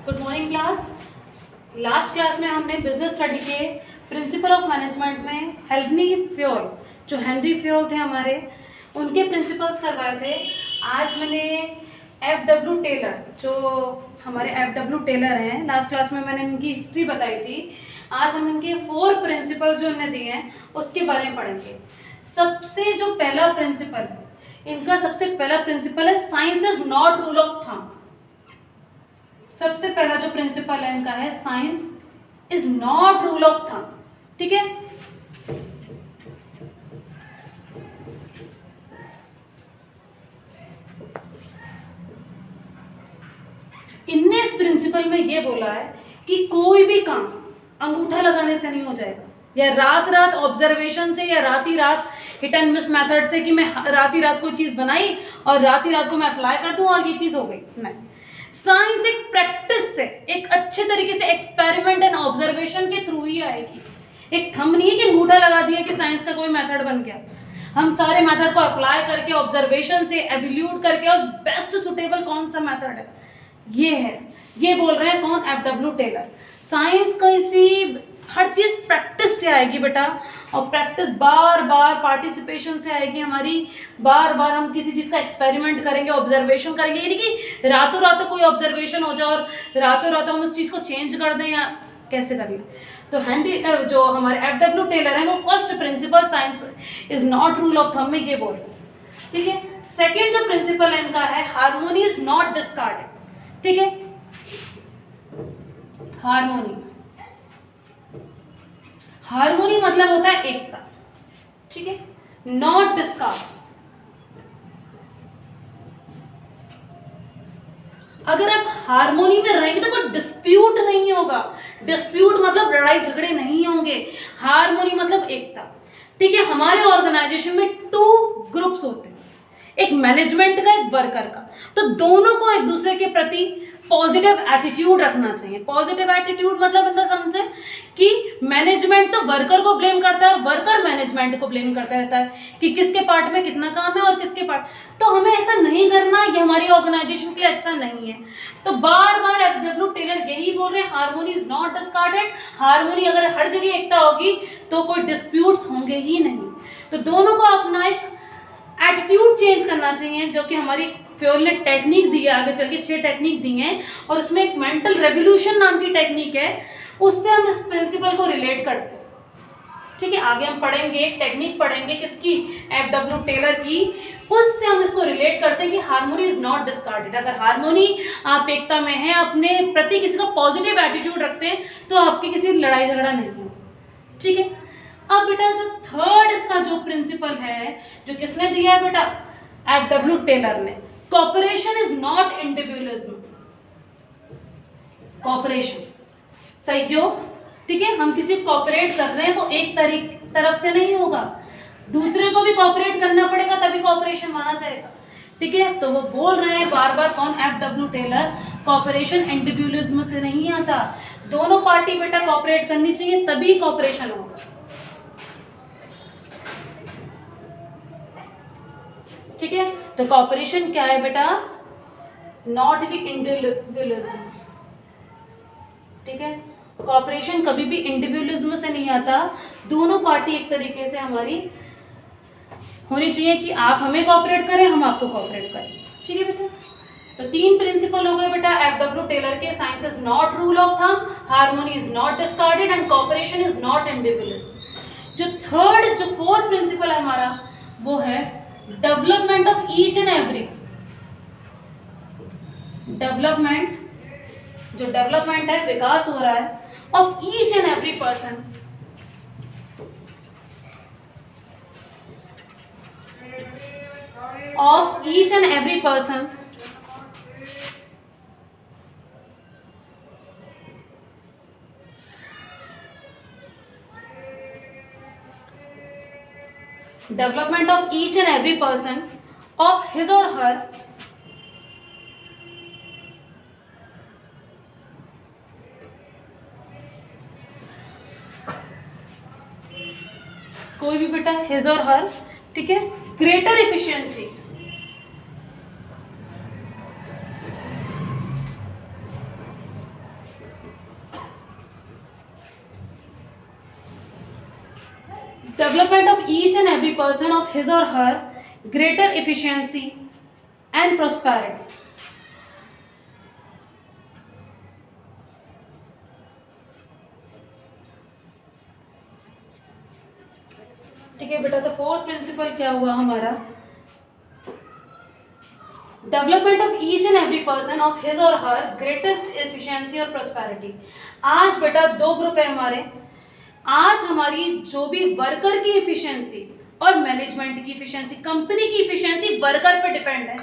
Good morning class. Last class में हमने business study के प्रिंसिपल ऑफ मैनेजमेंट में हेनरी फ्योल, जो हेनरी फ्योल थे हमारे, उनके प्रिंसिपल्स करवाए थे। आज मैंने एफ.डब्ल्यू. टेलर, जो हमारे एफ.डब्ल्यू. टेलर हैं, लास्ट क्लास में मैंने इनकी हिस्ट्री बताई थी। आज हम इनके 4 प्रिंसिपल्स जो इन्हें दिए हैं उसके बारे में पढ़ेंगे। सबसे जो पहला प्रिंसिपल है इनका, सबसे पहला प्रिंसिपल है science is not rule of thumb. सबसे पहला जो प्रिंसिपल है इनका है science is not rule of thumb. ठीक है, इनने इस प्रिंसिपल में ये बोला है कि कोई भी काम अंगूठा लगाने से नहीं हो जाएगा, या रात रात ऑब्जर्वेशन से, या रात ही रात हिट एंड मिस मेथड से कि मैं रात ही रात कोई चीज बनाई और रात ही रात को मैं अप्लाई कर दूं और ये चीज हो गई। नहीं, साइंस एक प्रैक्टिस से, एक अच्छे तरीके से एक्सपेरिमेंट एंड ऑब्जर्वेशन के थ्रू ही आएगी। एक थंब नहीं है कि अंगूठा लगा दिया कि साइंस का कोई मेथड बन गया। हम सारे मेथड को अप्लाई करके, ऑब्जर्वेशन से एवल्यूट करके, और बेस्ट सुटेबल कौन सा मेथड है ये है, ये बोल रहे हैं कौन? एफ.डब्ल्यू. टेलर। साइंस का इसी हर चीज़ प्रैक्टिस से आएगी बेटा, और प्रैक्टिस बार बार पार्टिसिपेशन से आएगी हमारी। बार बार हम किसी चीज़ का एक्सपेरिमेंट करेंगे, ऑब्जर्वेशन करेंगे। ये नहीं कि रातों रातों कोई ऑब्जर्वेशन हो जाए और रातों रातों हम उस चीज़ को चेंज कर दें या कैसे कर लें। तो हेनरी, जो हमारे एफ.डब्ल्यू. टेलर हैं, वो first principle science is not rule of thumb में ये बोल रहे हैं। ठीक है, सेकेंड जो प्रिंसिपल है इनका है हार्मोनी इज नॉट डिस्कार्डेड। ठीक है, हार्मोनी, हार्मोनी मतलब होता है एकता। ठीक है, नॉट डिस्कार्ड। अगर आप हार्मोनी में रहेंगे तो कोई डिस्प्यूट नहीं होगा। डिस्प्यूट मतलब लड़ाई झगड़े नहीं होंगे। हार्मोनी मतलब एकता। ठीक है, हमारे ऑर्गेनाइजेशन में 2 ग्रुप्स होते हैं, एक मैनेजमेंट का, एक वर्कर का। तो दोनों को एक दूसरे के प्रति पॉजिटिव एटीट्यूड रखना चाहिए। पॉजिटिव एटीट्यूड मतलब बंदा समझे कि मैनेजमेंट तो वर्कर को ब्लेम करता है और वर्कर मैनेजमेंट को ब्लेम करता रहता है कि किसके पार्ट में कितना काम है और किसके पार्ट। तो हमें ऐसा नहीं करना, ये हमारी ऑर्गेनाइजेशन के लिए अच्छा नहीं है। तो बार बार एफ.डब्ल्यू. टेलर यही बोल रहे हैं, harmony is not discarded. Harmony अगर हर जगह एकता होगी तो कोई डिस्प्यूट्स होंगे ही नहीं। तो दोनों को अपना एक एटीट्यूड चेंज करना चाहिए, जो कि हमारी फ्योल ने टेक्निक दी है, आगे चल के 6 टेक्निक दी हैं, और उसमें एक मेंटल रेवोल्यूशन नाम की टेक्निक है, उससे हम इस प्रिंसिपल को रिलेट करते हैं। ठीक है, आगे हम पढ़ेंगे, एक टेक्निक पढ़ेंगे किसकी? एफ.डब्ल्यू. टेलर की। उससे हम इसको रिलेट करते हैं कि हार्मोनी इज नॉट डिस्कार्डेड। अगर हार्मोनी, आप एकता में हैं, अपने प्रति किसी का पॉजिटिव एटीट्यूड रखते हैं, तो आपकी किसी लड़ाई झगड़ा नहीं हो। ठीक है, अब बेटा जो थर्ड इसका जो प्रिंसिपल है, जो किसने दिया है बेटा? एफ.डब्ल्यू. टेलर ने। Cooperation is not individualism. Cooperation, सहयोग। ठीक है, हम किसी को कॉपरेट कर रहे हैं तो एक तरफ से नहीं होगा, दूसरे को भी कॉपरेट करना पड़ेगा, तभी कॉपरेशन माना जाएगा। ठीक है, तो वो बोल रहे हैं बार बार कौन? एफ.डब्ल्यू. टेलर। कॉपरेशन इंडिविजुअलिज्म से नहीं आता, दोनों पार्टी बेटा कॉपरेट करनी चाहिए, तभी कॉपरेशन होगा। ठीक है, तो कॉपरेशन क्या है बेटा? नॉट की इंडिविजुअलिज्म। ठीक है, कॉपरेशन कभी भी इंडिविजुअलिज्म से नहीं आता, दोनों पार्टी एक तरीके से हमारी होनी चाहिए कि आप हमें कॉपरेट करें, हम आपको कॉपरेट करें। ठीक है बेटा, तो 3 प्रिंसिपल हो गए बेटा एफ.डब्ल्यू. टेलर के। Science is not rule of thumb, harmony is not discarded, and cooperation is not individualism. जो थर्ड, जो 4th प्रिंसिपल है हमारा, वो है development of each and every. Development, जो डेवलपमेंट है, विकास हो रहा है, of each and every person. Of each and every person development of each and every person of his or her कोई भी बेटा his or her। ठीक है, greater efficiency, development of each and every person of his और हर greater efficiency and prosperity. ठीक है बेटा, तो फोर्थ प्रिंसिपल क्या हुआ हमारा, development of each and every person of his और हर ग्रेटेस्ट एफिशिएंसी और प्रोस्पेरिटी। आज बेटा दो ग्रुप है हमारे। आज हमारी जो भी वर्कर की एफिशिएंसी और मैनेजमेंट की एफिशिएंसी, कंपनी की एफिशिएंसी वर्कर पे डिपेंड है।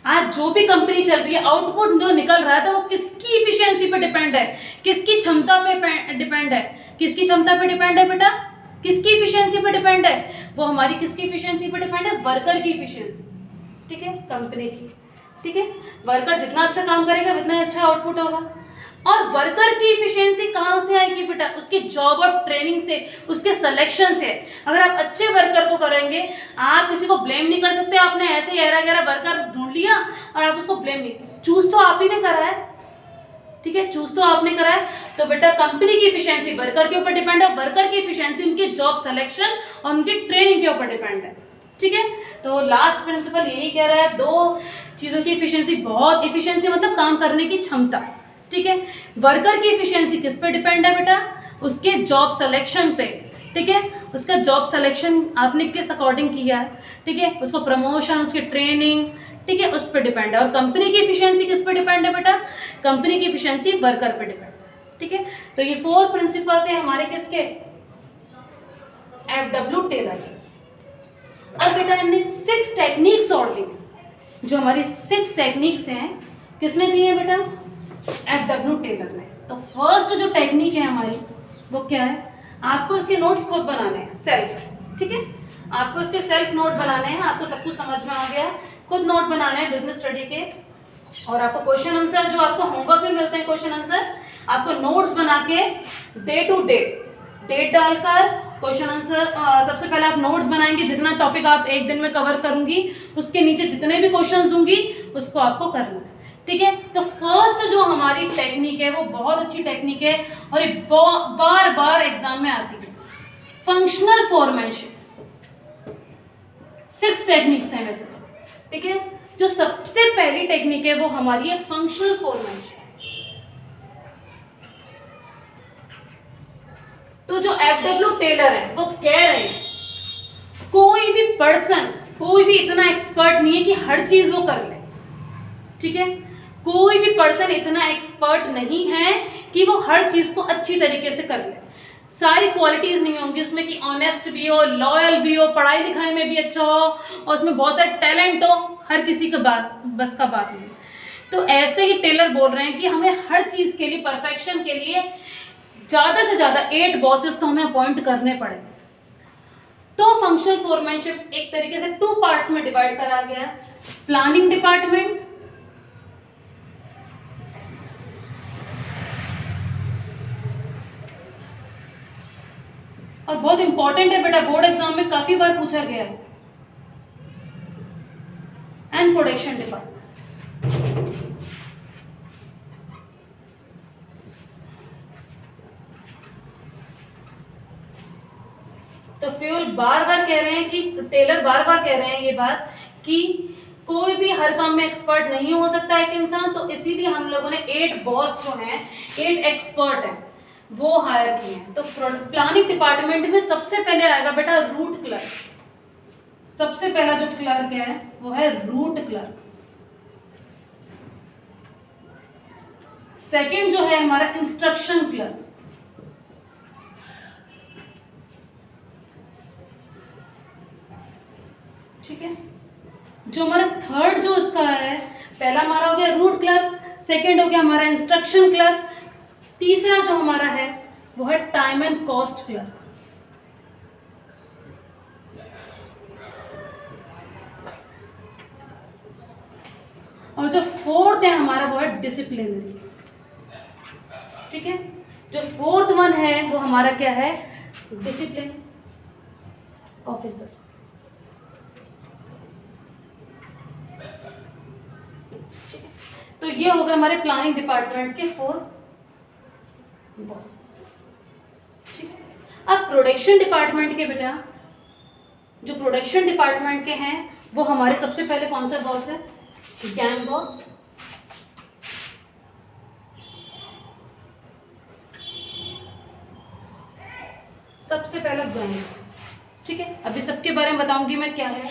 आज जो भी कंपनी चल रही है, आउटपुट जो निकल रहा है, तो वो किसकी एफिशिएंसी पे डिपेंड है, किसकी क्षमता पे डिपेंड है। किसकी क्षमता पे डिपेंड है बेटा, किसकी एफिशिएंसी पे डिपेंड है, वो हमारी किसकी एफिशिएंसी पे डिपेंड है, वर्कर की एफिशिएंसी। ठीक है, कंपनी की। ठीक है, वर्कर जितना अच्छा काम करेगा उतना अच्छा आउटपुट होगा। और वर्कर की एफिशिएंसी कहाँ से आएगी बेटा, उसकी जॉब और ट्रेनिंग से, उसके सिलेक्शन से। अगर आप अच्छे वर्कर को करेंगे, आप किसी को ब्लेम नहीं कर सकते, आपने ऐसे ही ऐरा गैरा वर्कर ढूंढ लिया और आप उसको ब्लेम नहीं, चूज तो आप ही ने करा है। ठीक है, चूज तो आपने करा है। तो बेटा कंपनी की एफिशिएंसी वर्कर के ऊपर डिपेंड है, वर्कर की एफिशिएंसी उनकी जॉब सिलेक्शन और उनकी ट्रेनिंग के ऊपर डिपेंड है। ठीक है, तो लास्ट प्रिंसिपल यही कह रहा है, दो चीज़ों की एफिशिएंसी, बहुत एफिशिएंसी मतलब काम करने की क्षमता। ठीक है, वर्कर की एफिशिएंसी किस पे डिपेंड है बेटा, उसके जॉब सिलेक्शन पे। ठीक है, उसका जॉब सिलेक्शन आपने किस अकॉर्डिंग किया है। ठीक है, उसको प्रमोशन, उसकी ट्रेनिंग, ठीक है, उस पर डिपेंड है। और कंपनी की एफिशिएंसी किस पे डिपेंड है बेटा, कंपनी की एफिशिएंसी वर्कर पे डिपेंड है। ठीक है, तो ये 4 प्रिंसिपल थे हमारे किसके, FW टेलर के। अब बेटा इनने 6 टेक्निक्स और दी, जो हमारी 6 टेक्निक्स हैं, किसने दी है बेटा, FW टेलर ने। तो फर्स्ट जो टेक्निक है हमारी वो क्या है, आपको इसके नोट्स खुद बनाने हैं, सेल्फ। ठीक है, आपको इसके सेल्फ नोट बनाने हैं, आपको सब कुछ समझ में आ गया, खुद नोट बनाने हैं बिजनेस स्टडी के। और आपको क्वेश्चन आंसर, जो आपको होमवर्क में मिलते हैं क्वेश्चन आंसर, आपको नोट्स बना के डे टू डे डेट डालकर क्वेश्चन आंसर, सबसे पहले आप नोट्स बनाएंगे, जितना टॉपिक आप एक दिन में कवर करूंगी उसके नीचे जितने भी क्वेश्चंस दूंगी उसको आपको करना है। ठीक है, तो फर्स्ट जो हमारी टेक्निक है वो बहुत अच्छी टेक्निक है और ये बार बार एग्जाम में आती है, फंक्शनल फोरमैनशिप। 6 टेक्निक्स हैं वैसे तो। ठीक है, जो सबसे पहली टेक्निक है वो हमारी है फंक्शनल फोरमैनशिप। तो जो FW टेलर है वो कह रहे हैं, कोई भी पर्सन, कोई भी इतना एक्सपर्ट नहीं है कि हर चीज वो कर ले। ठीक है, कोई भी पर्सन इतना एक्सपर्ट नहीं है कि वो हर चीज को अच्छी तरीके से कर ले। सारी क्वालिटीज नहीं होंगी उसमें कि ऑनेस्ट भी हो, लॉयल भी हो, पढ़ाई लिखाई में भी अच्छा हो और उसमें बहुत सारे टैलेंट हो, हर किसी के बस का बात नहीं। तो ऐसे ही टेलर बोल रहे हैं कि हमें हर चीज के लिए, परफेक्शन के लिए ज़्यादा से ज़्यादा 8 बॉसेस तो हमें अपॉइंट करने पड़े। तो फंक्शनल फोरमैनशिप एक तरीके से 2 पार्ट्स में डिवाइड करा गया है, प्लानिंग डिपार्टमेंट और बहुत इंपॉर्टेंट है बेटा, बोर्ड एग्जाम में काफी बार पूछा गया है, एंड प्रोडक्शन डिपार्टमेंट। तो फ्यूल बार बार कह रहे हैं कि टेलर बार बार कह रहे हैं ये बात कि कोई भी हर काम में एक्सपर्ट नहीं हो सकता एक इंसान, तो इसीलिए हम लोगों ने 8 बॉस जो हैं, 8 एक्सपर्ट हैं वो हायर किए हैं। तो प्लानिंग डिपार्टमेंट में सबसे पहले आएगा बेटा रूट क्लर्क। सबसे पहला जो क्लर्क है वो है रूट क्लर्क। सेकंड जो है हमारा इंस्ट्रक्शन क्लर्क। ठीक है, जो हमारा थर्ड जो इसका है, पहला हमारा हो गया रूट क्लर्क, सेकंड हो गया हमारा इंस्ट्रक्शन क्लर्क, तीसरा जो हमारा है वो है टाइम एंड कॉस्ट क्लर्क। और जो फोर्थ है हमारा वो है डिसिप्लिनरी। ठीक है, जो फोर्थ वन है वो हमारा क्या है, डिसिप्लिन ऑफिसर। तो ये हो गए हमारे प्लानिंग डिपार्टमेंट के 4 बॉसेस। ठीक है, अब प्रोडक्शन डिपार्टमेंट के बेटा, जो प्रोडक्शन डिपार्टमेंट के हैं वो हमारे सबसे पहले कौन सा बॉस है? Gang boss. सबसे पहला गैंग बॉस, ठीक है। अभी सबके बारे में बताऊंगी मैं क्या है।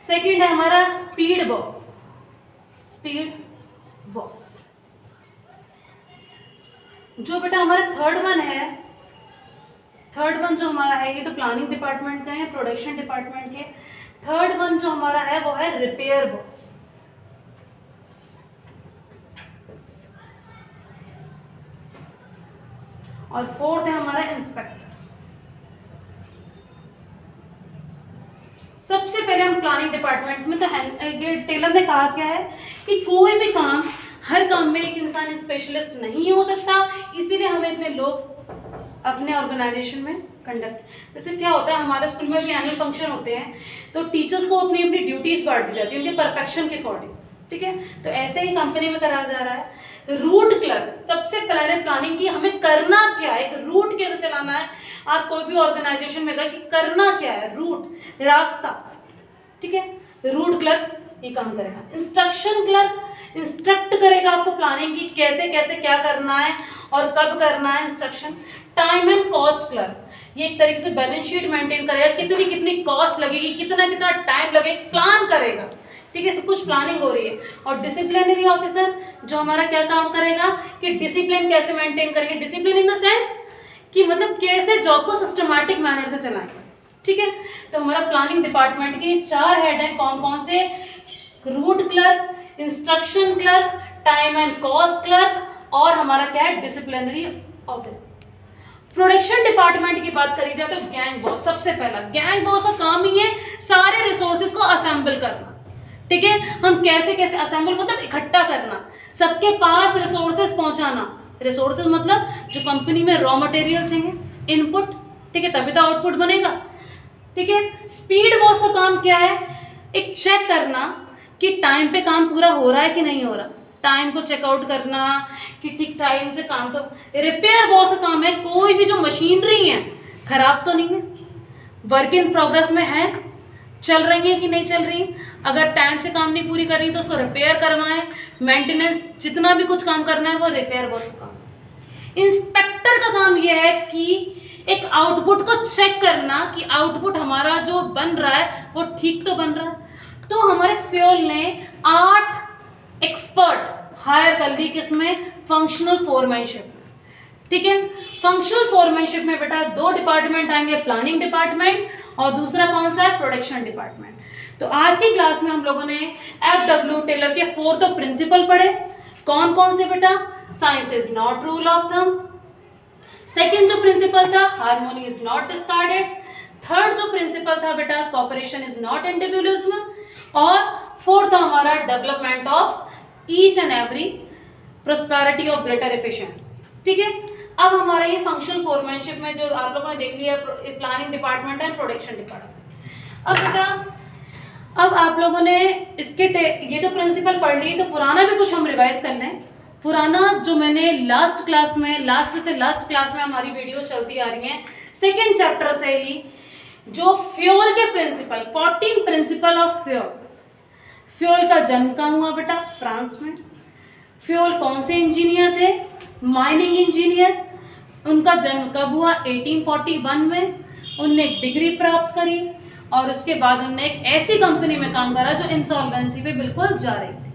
सेकंड है हमारा स्पीड बॉस, स्पीड बॉस। जो बेटा हमारा थर्ड वन है, थर्ड वन जो हमारा है, ये तो प्लानिंग डिपार्टमेंट का है, प्रोडक्शन डिपार्टमेंट के। थर्ड वन जो हमारा है वो है रिपेयर बॉस। और फोर्थ है हमारा इंस्पेक्टर। सबसे पहले हम प्लानिंग डिपार्टमेंट में, तो ये टेलर ने कहा क्या है कि कोई भी काम, हर काम में एक इंसान स्पेशलिस्ट नहीं हो सकता, इसीलिए हमें इतने लोग अपने ऑर्गेनाइजेशन में कंडक्ट। जैसे क्या होता है हमारे स्कूल में भी एनुअल फंक्शन होते हैं, तो टीचर्स को अपनी अपनी ड्यूटीज बांट दी जाती है उनके परफेक्शन के अकॉर्डिंग, ठीक है। तो ऐसे ही कंपनी में कराया जा रहा है। रूट क्लर्क, सबसे पहले प्लानिंग की हमें करना क्या है, एक रूट कैसे चलाना है। आप कोई भी ऑर्गेनाइजेशन में गए कि करना क्या है, रूट, रास्ता, ठीक है। रूट क्लर्क ये काम करेगा। इंस्ट्रक्शन क्लर्क इंस्ट्रक्ट करेगा आपको प्लानिंग की, कैसे कैसे क्या करना है और कब करना है, instruction. Time and cost clerk, ये एक तरीके से बैलेंस शीट मेंटेन करेगा, कितनी कितनी कॉस्ट लगेगी, कितना कितना टाइम लगेगा, प्लान करेगा, ठीक है। सब कुछ प्लानिंग हो रही है। और डिसिप्लिनरी ऑफिसर जो हमारा क्या काम करेगा कि डिसिप्लिन कैसे मेंटेन करेंगे। डिसिप्लिन इन द सेंस कि मतलब कैसे जॉब को सिस्टमैटिक मैनर से चलाएंगे, ठीक है। तो हमारा प्लानिंग डिपार्टमेंट के 4 हेड हैं, कौन कौन से? Root clerk, instruction clerk, time and cost clerk और हमारा क्या है? Disciplinary office. प्रोडक्शन डिपार्टमेंट की बात करी जाए तो गैंग बॉस, सबसे पहला गैंग बॉस का काम ही है सारे रिसोर्सेज को असेंबल करना, ठीक है। हम कैसे कैसे असेंबल मतलब इकट्ठा करना, सबके पास रिसोर्सेज पहुंचाना। रिसोर्सेज मतलब जो कंपनी में रॉ मटेरियल चाहिए, इनपुट, ठीक है, तभी तो आउटपुट बनेगा, ठीक है। स्पीड बॉस का काम क्या है? एक चेक करना कि टाइम पे काम पूरा हो रहा है कि नहीं हो रहा, टाइम को चेकआउट करना कि ठीक टाइम से काम। तो रिपेयर बॉस का काम है कोई भी जो मशीनरी है खराब तो नहीं है, वर्क इन प्रोग्रेस में है, चल रही है कि नहीं चल रही, अगर टाइम से काम नहीं पूरी कर रही तो उसको रिपेयर करवाएं, मेंटेनेंस, जितना भी कुछ काम करना है वो रिपेयर बॉस का काम। इंस्पेक्टर का काम यह है कि एक आउटपुट को चेक करना कि आउटपुट हमारा जो बन रहा है वो ठीक तो बन रहा है। तो हमारे फ्यूल ने 8 एक्सपर्ट हायर कर ली, किसमें? फंक्शनल फोरमैनशिप में, ठीक है। फंक्शनल फोरमैनशिप में बेटा 2 डिपार्टमेंट आएंगे, प्लानिंग डिपार्टमेंट और दूसरा कौन सा है? Production department. तो आज की क्लास में हम लोगों ने FW टेलर के 4 तो प्रिंसिपल पढ़े। कौन कौन से बेटा? Science is not rule of thumb. Second जो प्रिंसिपल था, harmony is not discarded. Third जो प्रिंसिपल था बेटा, कॉपरेशन इज नॉट इंडिविजुअलिज्म। और फोर्थ हमारा development of each and every, prosperity of greater efficiency, ठीक है। अब हमारा ये फंक्शनल फोरमैनशिप में जो आप लोगों ने देख लिया, planning department and production department. अब बेटा अब आप लोगों ने इसके ये तो प्रिंसिपल पढ़ ली, तो पुराना भी कुछ हम रिवाइज कर लें। पुराना जो मैंने लास्ट क्लास में, लास्ट से लास्ट क्लास में हमारी वीडियो चलती आ रही हैं, सेकेंड चैप्टर से ही जो फ्यूल के principle, 14 principle of Fayol. Fayol का जन्म कहाँ हुआ बेटा? फ्रांस में। फ्यूल कौन से इंजीनियर थे? Mining engineer. उनका जन्म कब हुआ? 1841 में। उनने डिग्री प्राप्त करी और उसके बाद उनने एक ऐसी कंपनी में काम करा जो इंसॉल्वेंसी पे बिल्कुल जा रही थी।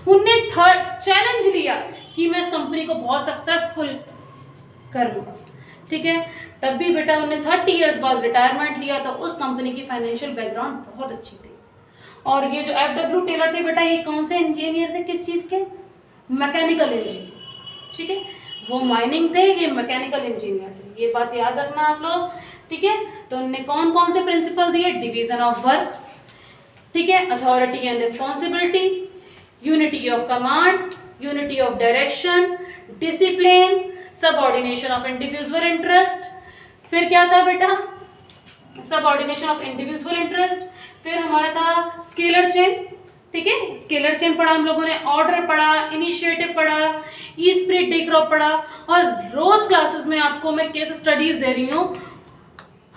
उनने चैलेंज लिया कि मैं इस कंपनी को बहुत सक्सेसफुल करूँगा, ठीक है। तब भी बेटा उन्होंने 30 इयर्स बाद रिटायरमेंट लिया, तो उस कंपनी की फाइनेंशियल बैकग्राउंड बहुत अच्छी थी। और ये जो FW टेलर थे बेटा, ये कौन से इंजीनियर थे? किस चीज़ के? मैकेनिकल इंजीनियर, ठीक है। वो माइनिंग थे, ये मैकेनिकल इंजीनियर थे, ये बात याद रखना आप लोग, ठीक है। तो उन्होंने कौन कौन से प्रिंसिपल दिए? डिवीजन ऑफ वर्क, ठीक है, authority and responsibility, unity of command, unity of direction, discipline, subordination of individual interest. फिर क्या था बेटा? Subordination of individual interest. फिर हमारा था स्केलर चेन, ठीक है। स्केलर चेन पढ़ा हम लोगों ने, ऑर्डर पढ़ा, इनिशिएटिव पढ़ा, ई स्पिरिट डेक्रोप पढ़ा। और रोज क्लासेस में आपको मैं केस स्टडीज दे रही हूँ,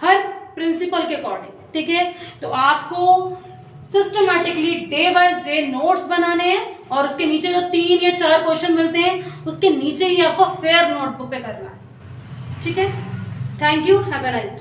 हर प्रिंसिपल के अकॉर्डिंग, ठीक है। तो आपको systematically day wise day notes बनाने हैं और उसके नीचे जो 3 या 4 क्वेश्चन मिलते हैं उसके नीचे ही आपको फेयर नोटबुक पे करना है, ठीक है। Thank you, have a nice day.